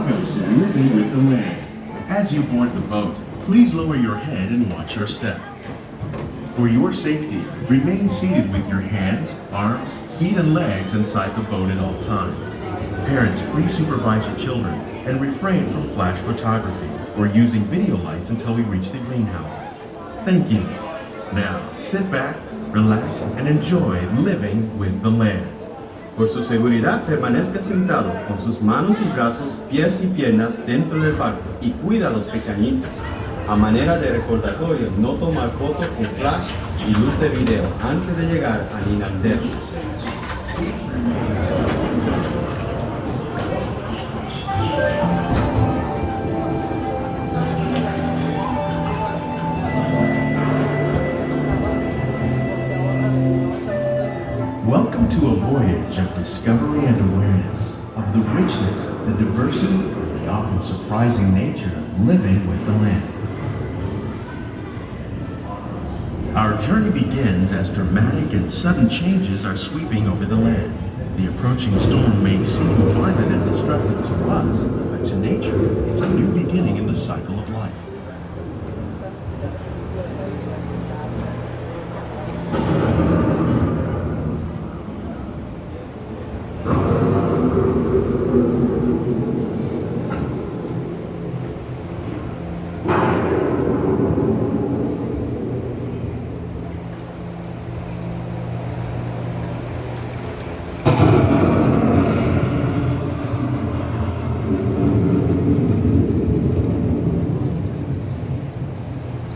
Welcome to Living with the Land. As you board the boat, please lower your head and watch your step. For your safety, remain seated with your hands, arms, feet, and legs inside the boat at all times. Parents, please supervise your children and refrain from flash photography or using video lights until we reach the greenhouses. Thank you. Now, sit back, relax, and enjoy living with the land. Por su seguridad, permanezca sentado con sus manos y brazos, pies y piernas dentro del barco y cuida a los pequeñitos. A manera de recordatorio, no tomar fotos con flash y luz de video antes de llegar al inalterno. Welcome to a voyage of discovery and awareness of the richness, the diversity, and the often surprising nature of living with the land. Our journey begins as dramatic and sudden changes are sweeping over the land. The approaching storm may seem violent and destructive to us, but to nature, it's a new beginning in the cycle of life.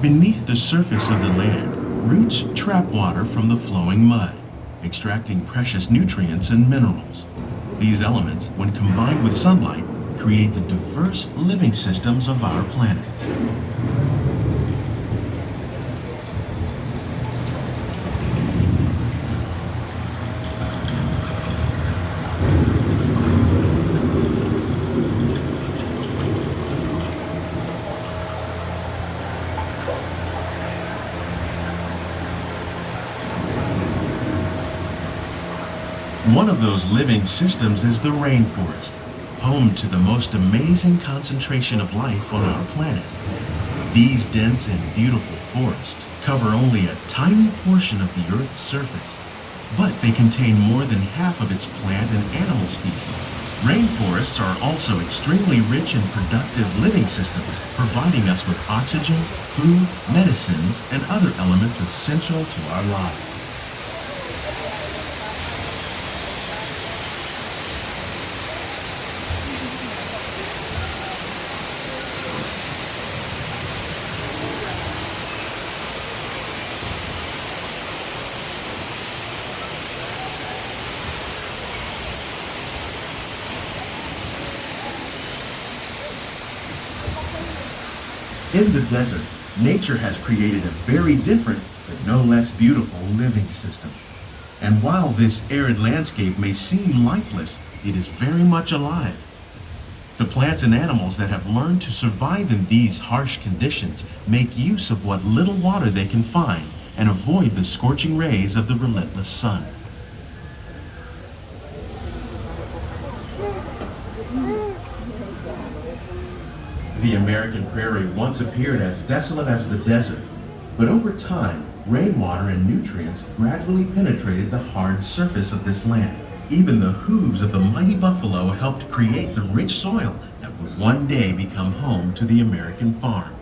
Beneath the surface of the land, roots trap water from the flowing mud, extracting precious nutrients and minerals. These elements, when combined with sunlight, create the diverse living systems of our planet. One of those living systems is the rainforest, home to the most amazing concentration of life on our planet. These dense and beautiful forests cover only a tiny portion of the Earth's surface, but they contain more than half of its plant and animal species. Rainforests are also extremely rich and productive living systems, providing us with oxygen, food, medicines, and other elements essential to our lives. In the desert, nature has created a very different, but no less beautiful living system. And while this arid landscape may seem lifeless, it is very much alive. The plants and animals that have learned to survive in these harsh conditions make use of what little water they can find and avoid the scorching rays of the relentless sun. The American prairie once appeared as desolate as the desert, but over time, rainwater and nutrients gradually penetrated the hard surface of this land. Even the hooves of the mighty buffalo helped create the rich soil that would one day become home to the American farm.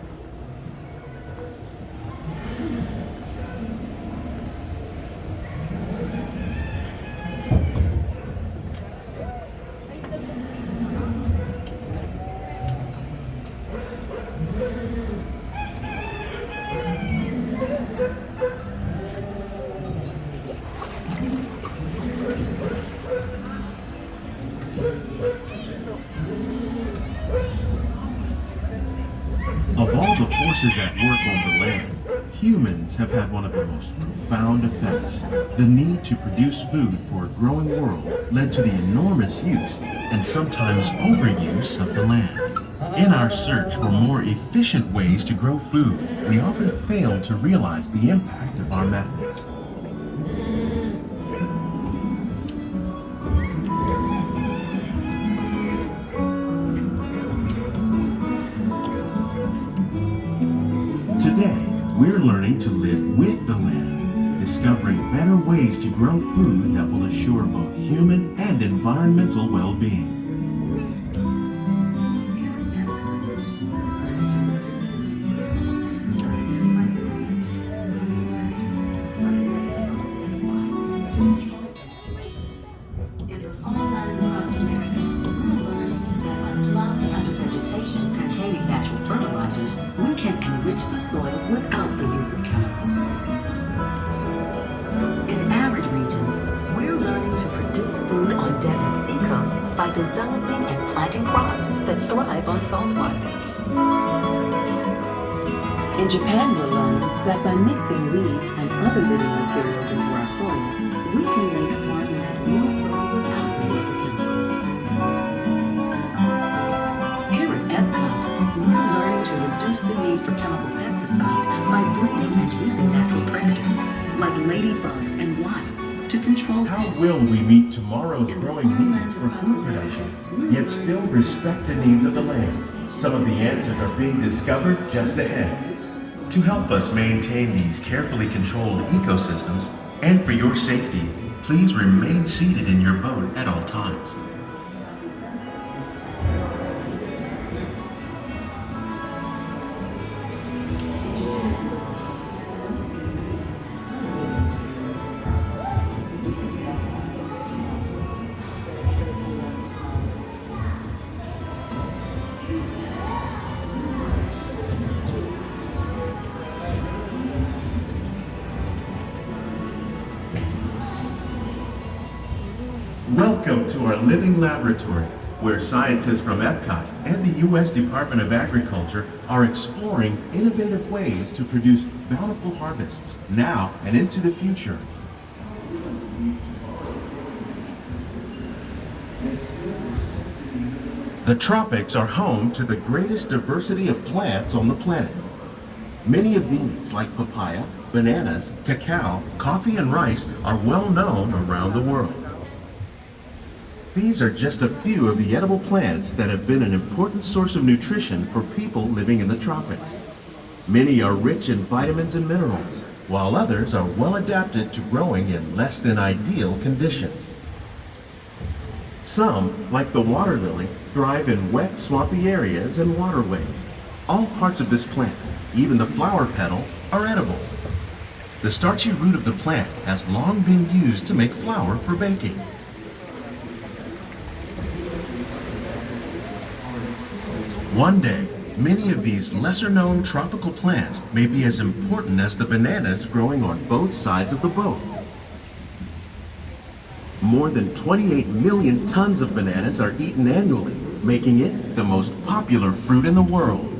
Of all the forces at work on the land, humans have had one of the most profound effects. The need to produce food for a growing world led to the enormous use and sometimes overuse of the land. In our search for more efficient ways to grow food, we often fail to realize the impact of our methods. We're learning to live with the land, discovering better ways to grow food that will assure both human and environmental well-being. We can enrich the soil without the use of chemicals. In arid regions, we're learning to produce food on desert seacoasts by developing and planting crops that thrive on salt water. In Japan, we're learning that by mixing leaves and other living materials into our soil, we can make farmland more fertile without the need for chemicals. Here at Epcot, we're learning to reduce the need for chemical pesticides by breeding and using natural predators, like ladybugs and wasps, to control How pests. will we meet tomorrow's growing needs for food production, yet still respect the needs of the land? Some of the answers are being discovered just ahead. To help us maintain these carefully controlled ecosystems, and for your safety, please remain seated in your boat at all times. Welcome to our living laboratory, where scientists from Epcot and the U.S. Department of Agriculture are exploring innovative ways to produce bountiful harvests now and into the future. The tropics are home to the greatest diversity of plants on the planet. Many of these, like papaya, bananas, cacao, coffee, and rice, are well known around the world. These are just a few of the edible plants that have been an important source of nutrition for people living in the tropics. Many are rich in vitamins and minerals, while others are well adapted to growing in less than ideal conditions. Some, like the water lily, thrive in wet, swampy areas and waterways. All parts of this plant, even the flower petals, are edible. The starchy root of the plant has long been used to make flour for baking. One day, many of these lesser-known tropical plants may be as important as the bananas growing on both sides of the boat. More than 28 million tons of bananas are eaten annually, making it the most popular fruit in the world.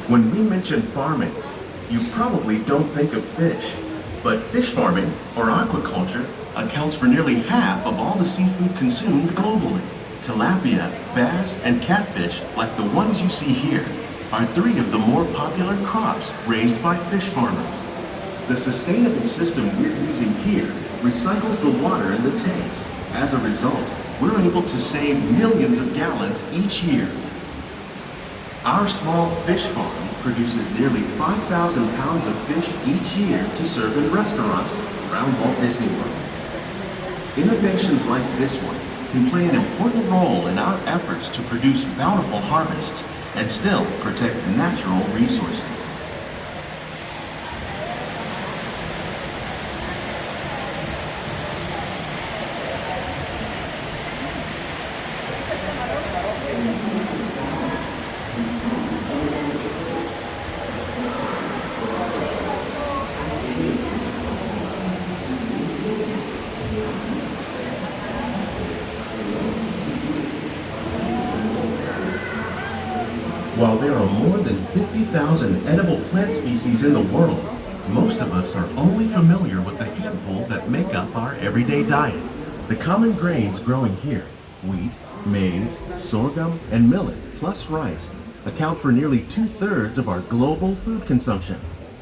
When we mention farming, you probably don't think of fish, but fish farming, or aquaculture, accounts for nearly half of all the seafood consumed globally. Tilapia, bass, and catfish, like the ones you see here, are three of the more popular crops raised by fish farmers. The sustainable system we're using here recycles the water in the tanks. As a result, we're able to save millions of gallons each year. Our small fish farm produces nearly 5,000 pounds of fish each year to serve in restaurants around Walt Disney World. Innovations like this one can play an important role in our efforts to produce bountiful harvests and still protect natural resources. While there are more than 50,000 edible plant species in the world, most of us are only familiar with the handful that make up our everyday diet. The common grains growing here, wheat, maize, sorghum, and millet, plus rice, account for nearly 2/3 of our global food consumption.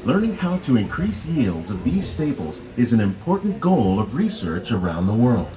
Learning how to increase yields of these staples is an important goal of research around the world.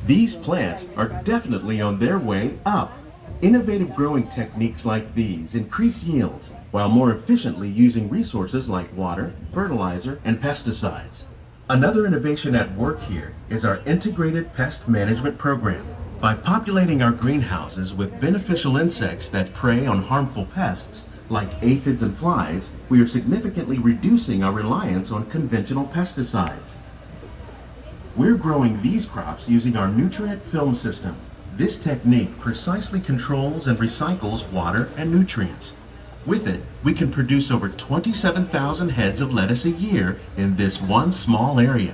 These plants are definitely on their way up. Innovative growing techniques like these increase yields while more efficiently using resources like water, fertilizer, and pesticides. Another innovation at work here is our integrated pest management program. By populating our greenhouses with beneficial insects that prey on harmful pests like aphids and flies, we are significantly reducing our reliance on conventional pesticides. We're growing these crops using our nutrient film system. This technique precisely controls and recycles water and nutrients. With it, we can produce over 27,000 heads of lettuce a year in this one small area.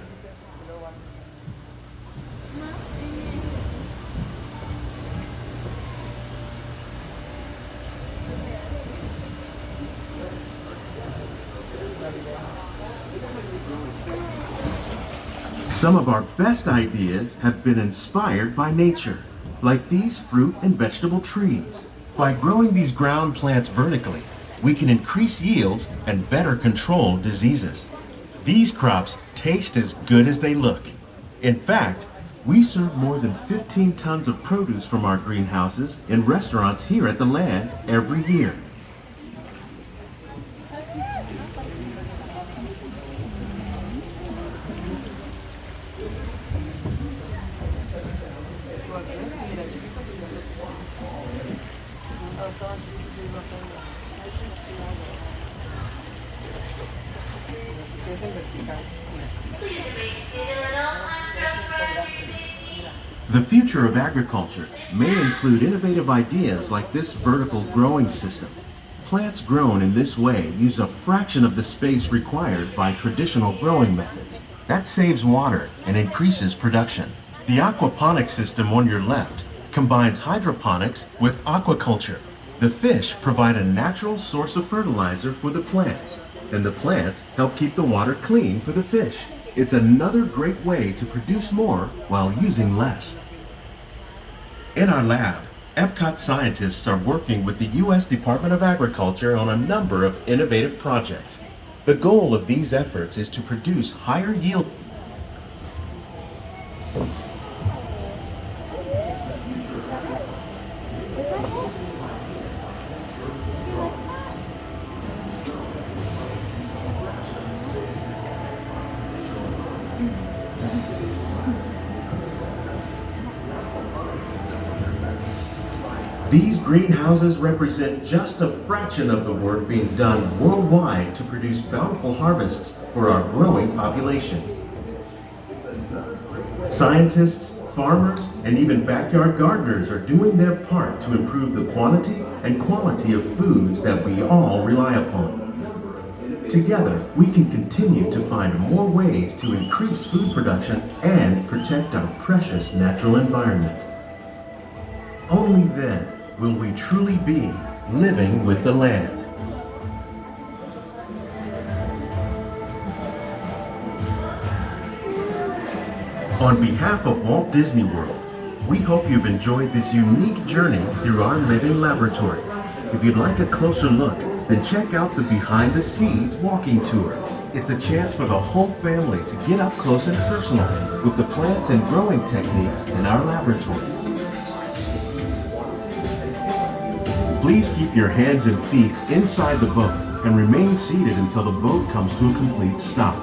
Some of our best ideas have been inspired by nature, like these fruit and vegetable trees. By growing these ground plants vertically, we can increase yields and better control diseases. These crops taste as good as they look. In fact, we serve more than 15 tons of produce from our greenhouses in restaurants here at the land every year. The future of agriculture may include innovative ideas like this vertical growing system. Plants grown in this way use a fraction of the space required by traditional growing methods. That saves water and increases production. The aquaponics system on your left combines hydroponics with aquaculture. The fish provide a natural source of fertilizer for the plants, and the plants help keep the water clean for the fish. It's another great way to produce more while using less. In our lab, Epcot scientists are working with the U.S. Department of Agriculture on a number of innovative projects. The goal of these efforts is to produce higher yield. These greenhouses represent just a fraction of the work being done worldwide to produce bountiful harvests for our growing population. Scientists, farmers, and even backyard gardeners are doing their part to improve the quantity and quality of foods that we all rely upon. Together, we can continue to find more ways to increase food production and protect our precious natural environment. Only then will we truly be living with the land. On behalf of Walt Disney World, we hope you've enjoyed this unique journey through our living laboratory. If you'd like a closer look, then check out the Behind the Scenes walking tour. It's a chance for the whole family to get up close and personal with the plants and growing techniques in our laboratory. Please keep your hands and feet inside the boat and remain seated until the boat comes to a complete stop.